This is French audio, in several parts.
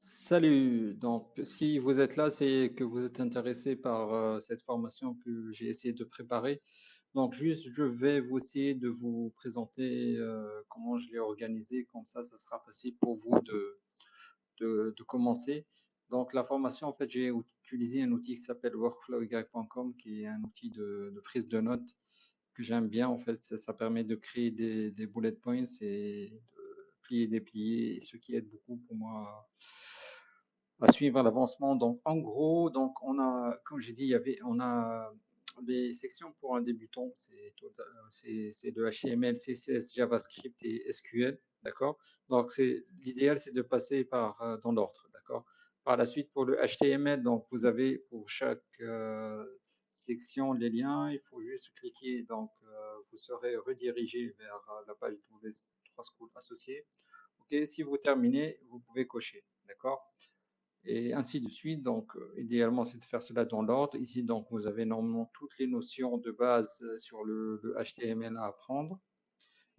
Salut, donc si vous êtes là, c'est que vous êtes intéressé par cette formation que j'ai essayé de préparer. Donc juste, je vais vous essayer de vous présenter comment je l'ai organisé, comme ça sera facile pour vous de commencer. Donc la formation, en fait, j'ai utilisé un outil qui s'appelle workflowy.com, qui est un outil de prise de notes que j'aime bien. En fait, ça permet de créer des bullet points et de plier, déplier, ce qui aide beaucoup pour moi à suivre l'avancement. Donc, en gros, donc on a, comme j'ai dit, on a des sections pour un débutant, c'est de HTML, CSS, JavaScript et SQL, d'accord? Donc, l'idéal, c'est de passer dans l'ordre, d'accord? Par la suite, pour le HTML, donc vous avez pour chaque section les liens, il faut juste cliquer, donc vous serez redirigé vers la page de les trois schools associés. Ok, si vous terminez, vous pouvez cocher, d'accord? Et ainsi de suite. Donc, idéalement, c'est de faire cela dans l'ordre. Ici, donc, vous avez normalement toutes les notions de base sur le HTML à apprendre.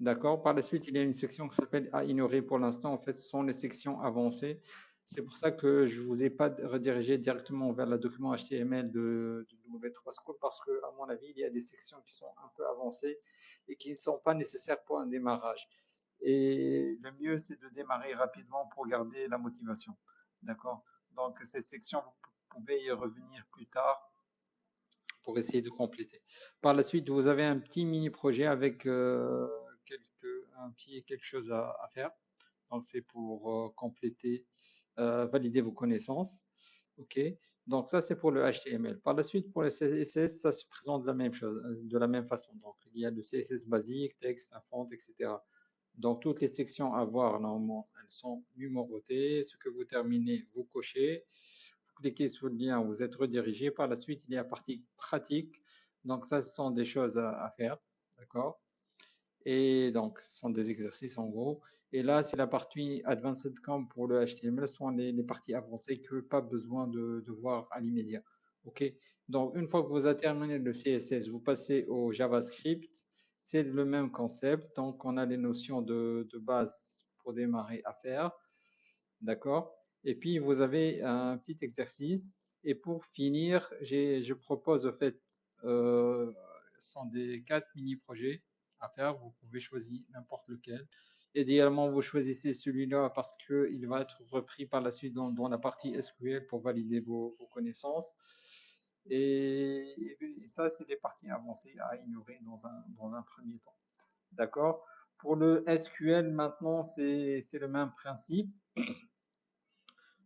D'accord. Par la suite, il y a une section qui s'appelle à ignorer pour l'instant. En fait, ce sont les sections avancées. C'est pour ça que je ne vous ai pas redirigé directement vers le document HTML de W3 School parce que, à mon avis, il y a des sections qui sont un peu avancées et qui ne sont pas nécessaires pour un démarrage. Et le mieux, c'est de démarrer rapidement pour garder la motivation. D'accord. Donc, cette section, vous pouvez y revenir plus tard pour essayer de compléter. Par la suite, vous avez un petit mini-projet avec quelque chose à faire. Donc, c'est pour compléter, valider vos connaissances. OK. Donc, ça, c'est pour le HTML. Par la suite, pour le CSS, ça se présente de la même façon. Donc, il y a le CSS basique, texte, font, etc. Donc, toutes les sections à voir, normalement, elles sont numérotées. Ce que vous terminez, vous cochez. Vous cliquez sur le lien, vous êtes redirigé. Par la suite, il y a la partie pratique. Donc, ça, ce sont des choses à faire. D'accord? Et donc, ce sont des exercices en gros. Et là, c'est la partie Advanced Camp pour le HTML. Ce sont les parties avancées que pas besoin de voir à l'immédiat. OK? Donc, une fois que vous avez terminé le CSS, vous passez au JavaScript. C'est le même concept. Donc, on a les notions de base pour démarrer à faire. D'accord? Et puis, vous avez un petit exercice. Et pour finir, je propose, en fait, ce sont des 4 mini-projets à faire. Vous pouvez choisir n'importe lequel. Idéalement, vous choisissez celui-là parce qu'il va être repris par la suite dans la partie SQL pour valider vos connaissances. Et ça, c'est des parties avancées à ignorer dans un premier temps. D'accord? Pour le SQL, maintenant, c'est le même principe.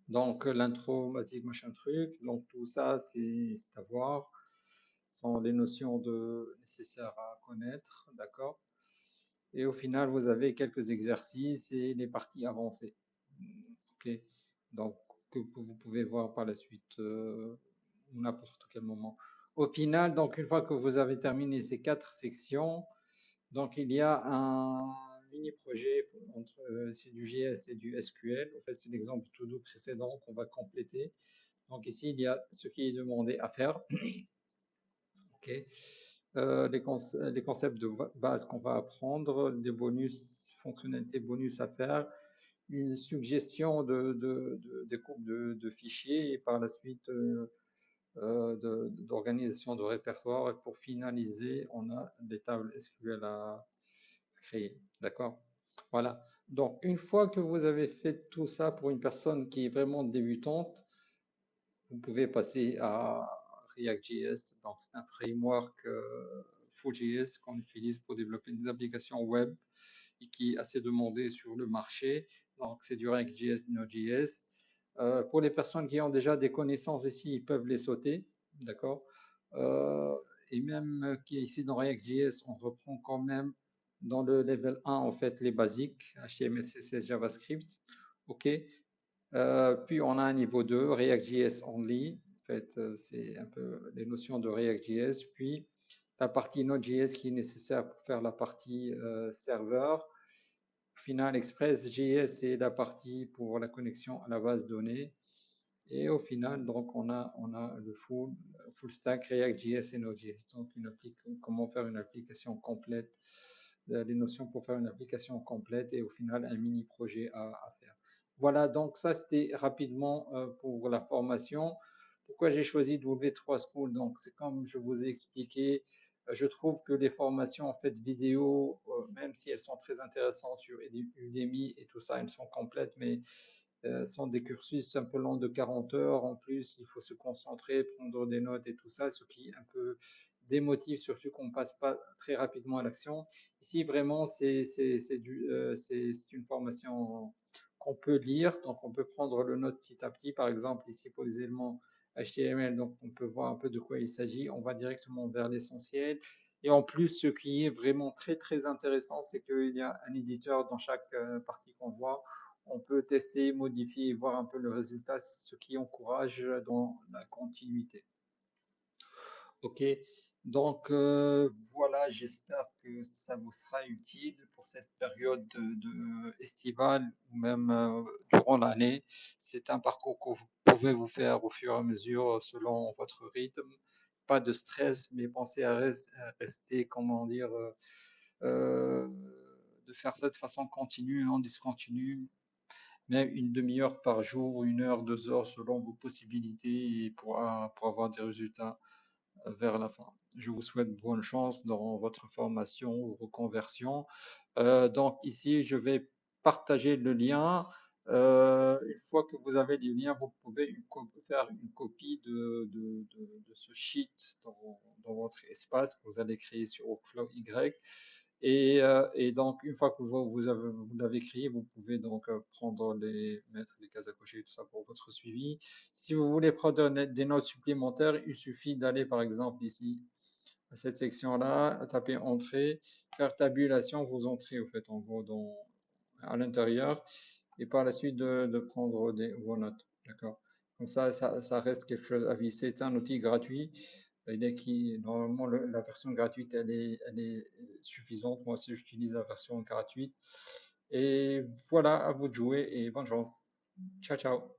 Donc, l'intro, basique, machin truc. Donc, tout ça, c'est à voir. Ce sont les notions nécessaires à connaître. D'accord? Et au final, vous avez quelques exercices et les parties avancées. OK. Donc, que vous pouvez voir par la suite n'importe quel moment. Au final, donc, une fois que vous avez terminé ces 4 sections, donc il y a un mini-projet entre c'est du JS et du SQL. En fait, c'est l'exemple tout doux précédent qu'on va compléter. Donc ici, il y a ce qui est demandé à faire. OK. Les concepts de base qu'on va apprendre, des bonus, fonctionnalités bonus à faire, une suggestion des coupes de fichiers et par la suite d'organisation de répertoire. Et pour finaliser, on a des tables SQL à créer. D'accord? Voilà. Donc, une fois que vous avez fait tout ça pour une personne qui est vraiment débutante, vous pouvez passer à React.js. Donc, c'est un framework Full.js qu'on utilise pour développer des applications web et qui est assez demandé sur le marché. Donc, c'est du React.js, Node.js. Pour les personnes qui ont déjà des connaissances ici, ils peuvent les sauter. D'accord? Euh, et même qui est ici dans React.js, on reprend quand même dans le level 1, en fait, les basiques, HTML, CSS, JavaScript. OK. Puis on a un niveau 2, React.js only. En fait, c'est un peu les notions de React.js. Puis la partie Node.js qui est nécessaire pour faire la partie serveur. Au final, Express.js, c'est la partie pour la connexion à la base de données. Et au final, donc, on a le full stack React.js et Node.js. Donc, comment faire une application complète, les notions pour faire une application complète et au final, un mini projet à faire. Voilà, donc ça c'était rapidement pour la formation. Pourquoi j'ai choisi W3 School? Donc c'est comme je vous ai expliqué, je trouve que les formations en fait vidéo, même si elles sont très intéressantes sur Udemy et tout ça, elles sont complètes, mais sont des cursus un peu longs de 40 heures. En plus, il faut se concentrer, prendre des notes et tout ça, ce qui un peu démotive, surtout qu'on ne passe pas très rapidement à l'action. Ici, vraiment, c'est une formation qu'on peut lire, donc on peut prendre le note petit à petit. Par exemple, ici pour les éléments HTML, donc on peut voir un peu de quoi il s'agit. On va directement vers l'essentiel. Et en plus, ce qui est vraiment très très intéressant, c'est qu'il y a un éditeur dans chaque partie qu'on voit. On peut tester, modifier et voir un peu le résultat, ce qui encourage dans la continuité. Ok, donc voilà, j'espère que ça vous sera utile pour cette période estivale ou même durant l'année. C'est un parcours que vous pouvez vous faire au fur et à mesure selon votre rythme. Pas de stress, mais pensez à rester, comment dire, euh, de faire ça de façon continue, non discontinue, mais une demi-heure par jour, 1 heure, 2 heures selon vos possibilités et pour avoir des résultats vers la fin. Je vous souhaite bonne chance dans votre formation ou reconversion. Donc ici, je vais partager le lien. Une fois que vous avez les liens, vous pouvez faire une copie de ce sheet dans votre espace que vous allez créer sur Workflow Y. Et donc, une fois que vous l'avez créé, vous pouvez donc mettre les cases à cocher, tout ça pour votre suivi. Si vous voulez prendre des notes supplémentaires, il suffit d'aller par exemple ici, à cette section-là, taper Entrée, faire tabulation, vous entrez au fait en gros à l'intérieur et par la suite de prendre vos notes. D'accord? Comme ça reste quelque chose à vie. C'est un outil gratuit. Normalement, la version gratuite, elle est suffisante. Moi aussi, j'utilise la version gratuite. Et voilà, à vous de jouer et bonne chance. Ciao, ciao.